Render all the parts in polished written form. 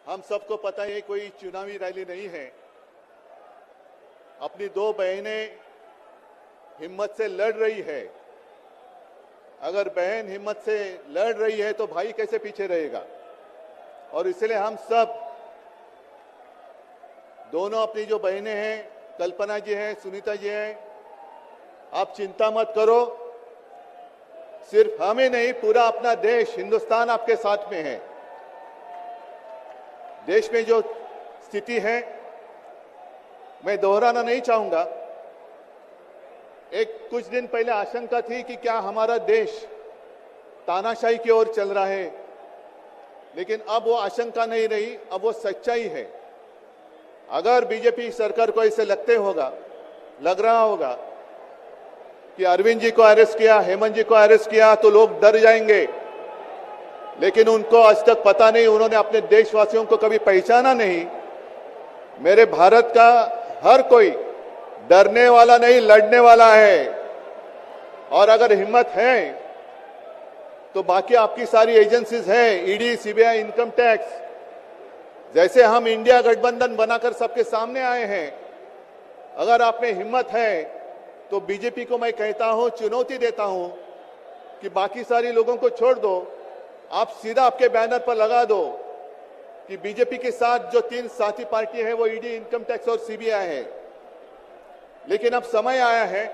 हम सबको पता है कोई चुनावी रैली नहीं है। अपनी दो बहनें हिम्मत से लड़ रही है। अगर बहन हिम्मत से लड़ रही है तो भाई कैसे पीछे रहेगा। और इसलिए हम सब दोनों अपनी जो बहनें हैं, कल्पना जी हैं, सुनीता जी हैं, आप चिंता मत करो। सिर्फ हमें नहीं, पूरा अपना देश हिंदुस्तान आपके साथ में है। देश में जो स्थिति है मैं दोहराना नहीं चाहूंगा। एक कुछ दिन पहले आशंका थी कि क्या हमारा देश तानाशाही की ओर चल रहा है, लेकिन अब वो आशंका नहीं रही, अब वो सच्चाई है। अगर बीजेपी सरकार को ऐसे लग रहा होगा कि अरविंद जी को अरेस्ट किया, हेमंत जी को अरेस्ट किया तो लोग डर जाएंगे, लेकिन उनको आज तक पता नहीं, उन्होंने अपने देशवासियों को कभी पहचाना नहीं। मेरे भारत का हर कोई डरने वाला नहीं, लड़ने वाला है। और अगर हिम्मत है तो बाकी आपकी सारी एजेंसीज हैं, ईडी, सीबीआई, इनकम टैक्स, जैसे हम इंडिया गठबंधन बनाकर सबके सामने आए हैं। अगर आप में हिम्मत है तो बीजेपी को मैं कहता हूं, चुनौती देता हूं कि बाकी सारी लोगों को छोड़ दो, आप सीधा आपके बैनर पर लगा दो कि बीजेपी के साथ जो 3 साथी पार्टी है वो ईडी, इनकम टैक्स और सीबीआई है। लेकिन अब समय आया है,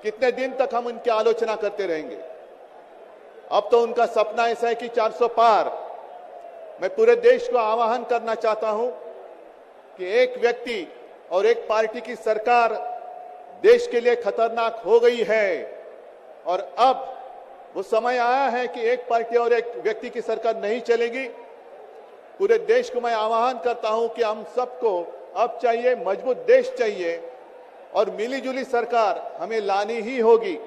कितने दिन तक हम उनकी आलोचना करते रहेंगे। अब तो उनका सपना ऐसा है कि 400 पार। मैं पूरे देश को आह्वान करना चाहता हूं कि एक व्यक्ति और एक पार्टी की सरकार देश के लिए खतरनाक हो गई है। और अब वो समय आया है कि एक पार्टी और एक व्यक्ति की सरकार नहीं चलेगी। पूरे देश को मैं आह्वान करता हूं कि हम सबको अब चाहिए, मजबूत देश चाहिए और मिलीजुली सरकार हमें लानी ही होगी।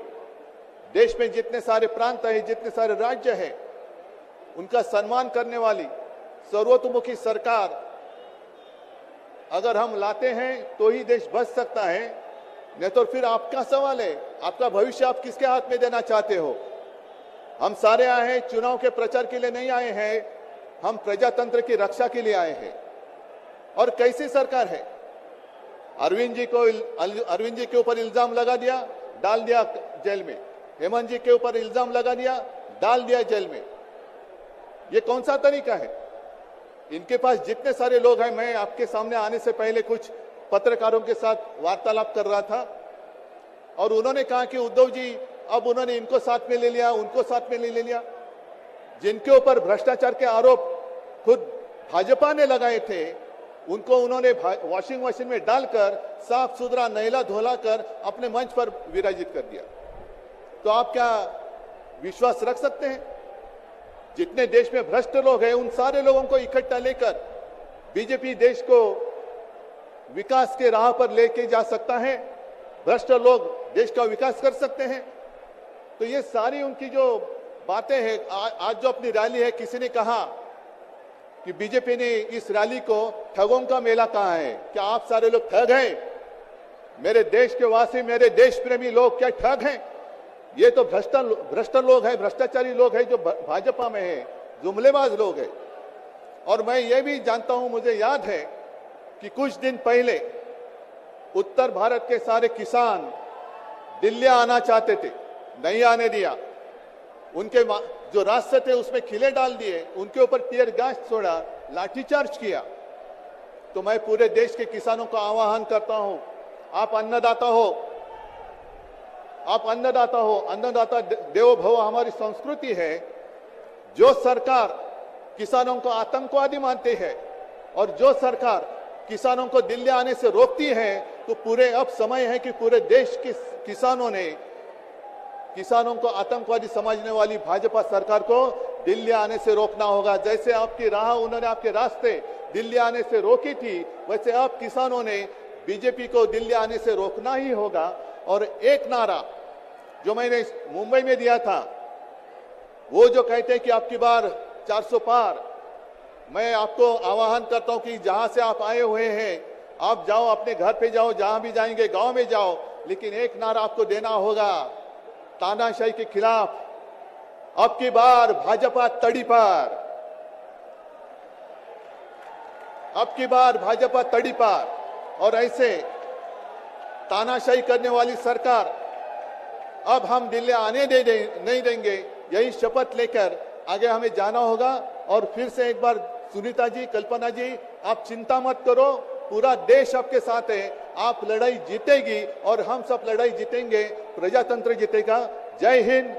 देश में जितने सारे प्रांत है, जितने सारे राज्य हैं, उनका सम्मान करने वाली सर्वतोमुखी सरकार अगर हम लाते हैं तो ही देश बच सकता है। नहीं तो फिर आपका सवाल है, आपका भविष्य आप किसके हाथ में देना चाहते हो। हम सारे आए हैं चुनाव के प्रचार के लिए नहीं आए हैं, हम प्रजातंत्र की रक्षा के लिए आए हैं। और कैसी सरकार है, अरविंद जी के ऊपर इल्जाम लगा दिया, डाल दिया जेल में। हेमंत जी के ऊपर इल्जाम लगा दिया, डाल दिया जेल में। ये कौन सा तरीका है। इनके पास जितने सारे लोग हैं, मैं आपके सामने आने से पहले कुछ पत्रकारों के साथ वार्तालाप कर रहा था और उन्होंने कहा कि उद्धव जी अब उन्होंने इनको साथ में ले लिया, उनको साथ में ले लिया। जिनके ऊपर भ्रष्टाचार के आरोप खुद भाजपा ने लगाए थे, उनको उन्होंने वॉशिंग मशीन में डालकर साफ सुथरा नहला धोला कर अपने मंच पर विराजित कर दिया। तो आप क्या विश्वास रख सकते हैं। जितने देश में भ्रष्ट लोग हैं, उन सारे लोगों को इकट्ठा लेकर बीजेपी देश को विकास के राह पर लेके जा सकता है। भ्रष्ट लोग देश का विकास कर सकते हैं। तो ये सारी उनकी जो बातें हैं, आज जो अपनी रैली है, किसी ने कहा कि बीजेपी ने इस रैली को ठगों का मेला कहा है। क्या आप सारे लोग ठग हैं। मेरे देश के वासी, मेरे देश प्रेमी लोग क्या ठग हैं। ये तो भ्रष्ट लोग हैं, भ्रष्टाचारी लोग हैं जो भाजपा में है, जुमलेबाज लोग हैं। और मैं ये भी जानता हूं, मुझे याद है कि कुछ दिन पहले उत्तर भारत के सारे किसान दिल्ली आना चाहते थे, नहीं आने दिया। उनके जो रास्ते थे उसमें खिले डाल दिए, उनके ऊपर टीयर गैस छोड़ा, लाठीचार्ज किया। तो मैं पूरे देश के किसानों का आह्वान करता हूं, आप अन्नदाता हो, अन्नदाता देवो भव हमारी संस्कृति है। जो सरकार किसानों को आतंकवादी मानती है और जो सरकार किसानों को दिल्ली आने से रोकती है, तो पूरे अब समय है कि पूरे देश के किसानों को आतंकवादी समझने वाली भाजपा सरकार को दिल्ली आने से रोकना होगा। जैसे आपकी राह, उन्होंने आपके रास्ते दिल्ली आने से रोकी थी, वैसे अब किसानों ने बीजेपी को दिल्ली आने से रोकना ही होगा। और एक नारा जो मैंने मुंबई में दिया था, वो जो कहते हैं कि आपकी बार 400 पार, मैं आपको आह्वान करता हूं कि जहां से आप आए हुए हैं, आप जाओ, अपने घर पे जाओ, जहां भी जाएंगे, गांव में जाओ, लेकिन एक नारा आपको देना होगा तानाशाही के खिलाफ। अब की बार भाजपा तड़ी पर। अब की बार भाजपा तड़ीपार और ऐसे तानाशाही करने वाली सरकार अब हम दिल्ली आने नहीं देंगे। यही शपथ लेकर आगे हमें जाना होगा। और फिर से एक बार सुनीता जी, कल्पना जी, आप चिंता मत करो, पूरा देश आपके साथ है। आप लड़ाई जीतेगी और हम सब लड़ाई जीतेंगे, प्रजातंत्र जीतेगा। जय हिंद।